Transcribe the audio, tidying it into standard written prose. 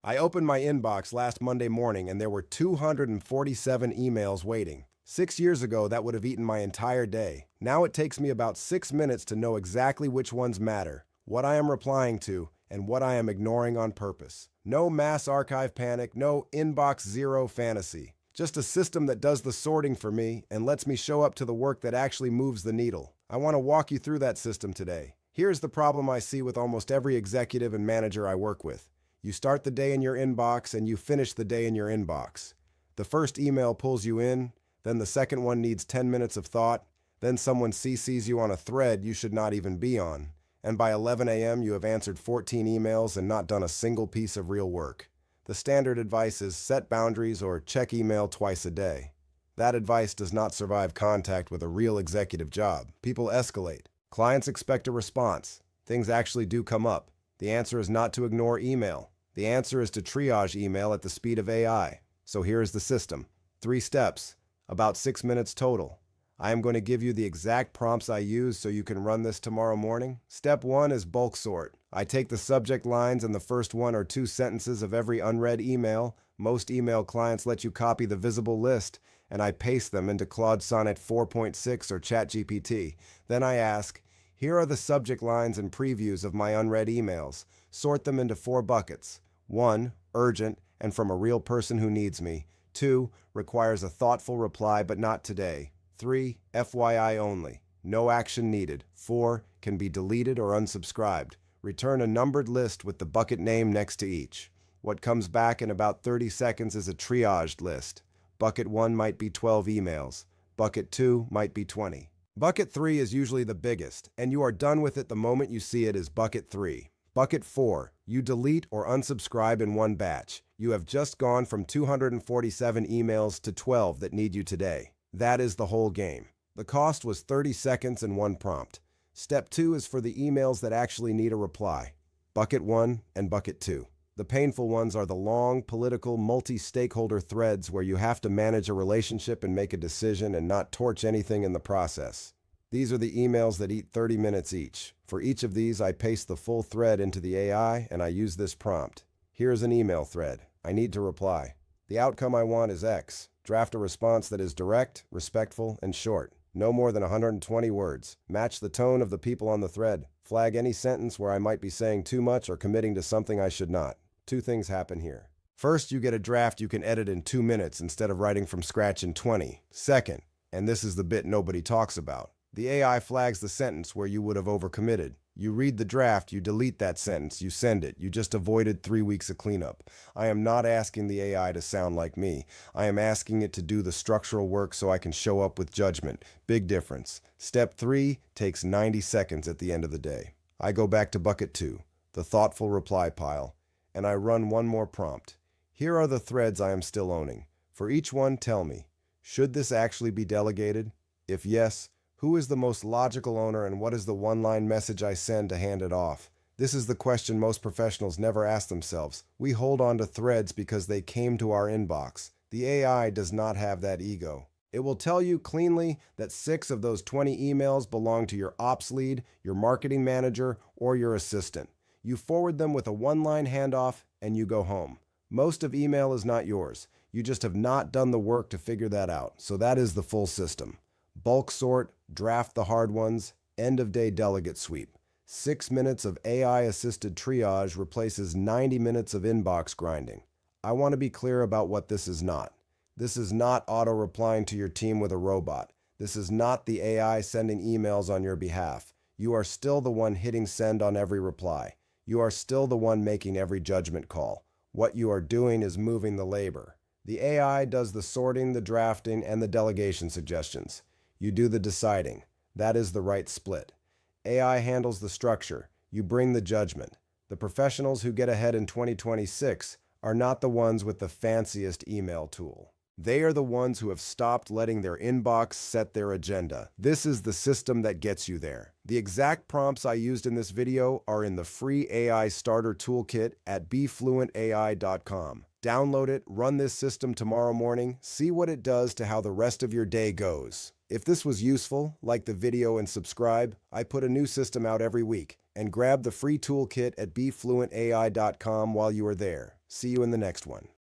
I opened my inbox last Monday morning and there were 247 emails waiting. 6 years ago, that would have eaten my entire day. Now it takes me about 6 minutes to know exactly which ones matter, what I am replying to, and what I am ignoring on purpose. No mass archive panic, no inbox zero fantasy. Just a system that does the sorting for me and lets me show up to the work that actually moves the needle. I want to walk you through that system today. Here's the problem I see with almost every executive and manager I work with. You start the day in your inbox and you finish the day in your inbox. The first email pulls you in, then the second one needs 10 minutes of thought, then someone CCs you on a thread you should not even be on, and by 11 a.m. you have answered 14 emails and not done a single piece of real work. The standard advice is set boundaries or check email twice a day. That advice does not survive contact with a real executive job. People escalate. Clients expect a response. Things actually do come up. The answer is not to ignore email. The answer is to triage email at the speed of AI. So here is the system. 3 steps, about 6 minutes total. I am going to give you the exact prompts I use so you can run this tomorrow morning. Step 1 is bulk sort. I take the subject lines and the first 1 or 2 sentences of every unread email. Most email clients let you copy the visible list, and I paste them into Claude Sonnet 4.6 or ChatGPT. Then I ask, here are the subject lines and previews of my unread emails. Sort them into 4 buckets. 1, urgent, and from a real person who needs me. 2, requires a thoughtful reply but not today. 3, FYI only. No action needed. 4, can be deleted or unsubscribed. Return a numbered list with the bucket name next to each. What comes back in about 30 seconds is a triaged list. Bucket 1 might be 12 emails. Bucket 2 might be 20. Bucket 3 is usually the biggest, and you are done with it the moment you see it as bucket 3. Bucket 4, you delete or unsubscribe in one batch. You have just gone from 247 emails to 12 that need you today. That is the whole game. The cost was 30 seconds and 1 prompt. Step 2 is for the emails that actually need a reply. Bucket 1 and Bucket 2. The painful ones are the long, political, multi-stakeholder threads where you have to manage a relationship and make a decision and not torch anything in the process. These are the emails that eat 30 minutes each. For each of these, I paste the full thread into the AI and I use this prompt. Here's an email thread. I need to reply. The outcome I want is X. Draft a response that is direct, respectful, and short. No more than 120 words. Match the tone of the people on the thread. Flag any sentence where I might be saying too much or committing to something I should not. 2 things happen here. First, you get a draft you can edit in 2 minutes instead of writing from scratch in 20. Second, and this is the bit nobody talks about, the AI flags the sentence where you would have overcommitted. You read the draft, you delete that sentence, you send it. You just avoided 3 weeks of cleanup. I am not asking the AI to sound like me. I am asking it to do the structural work so I can show up with judgment. Big difference. Step 3 takes 90 seconds at the end of the day. I go back to bucket 2, the thoughtful reply pile, and I run 1 more prompt. Here are the threads I am still owning. For each one, tell me, should this actually be delegated? If yes, who is the most logical owner and what is the 1-line message I send to hand it off? This is the question most professionals never ask themselves. We hold on to threads because they came to our inbox. The AI does not have that ego. It will tell you cleanly that 6 of those 20 emails belong to your ops lead, your marketing manager, or your assistant. You forward them with a 1-line handoff and you go home. Most of email is not yours. You just have not done the work to figure that out. So that is the full system. Bulk sort, draft the hard ones, end-of-day delegate sweep. 6 minutes of AI-assisted triage replaces 90 minutes of inbox grinding. I want to be clear about what this is not. This is not auto-replying to your team with a robot. This is not the AI sending emails on your behalf. You are still the one hitting send on every reply. You are still the one making every judgment call. What you are doing is moving the labor. The AI does the sorting, the drafting, and the delegation suggestions. You do the deciding. That is the right split. AI handles the structure. You bring the judgment. The professionals who get ahead in 2026 are not the ones with the fanciest email tool. They are the ones who have stopped letting their inbox set their agenda. This is the system that gets you there. The exact prompts I used in this video are in the free AI Starter Toolkit at befluentai.com. Download it, run this system tomorrow morning, see what it does to how the rest of your day goes. If this was useful, like the video and subscribe. I put a new system out every week. And grab the free toolkit at befluentai.com while you are there. See you in the next one.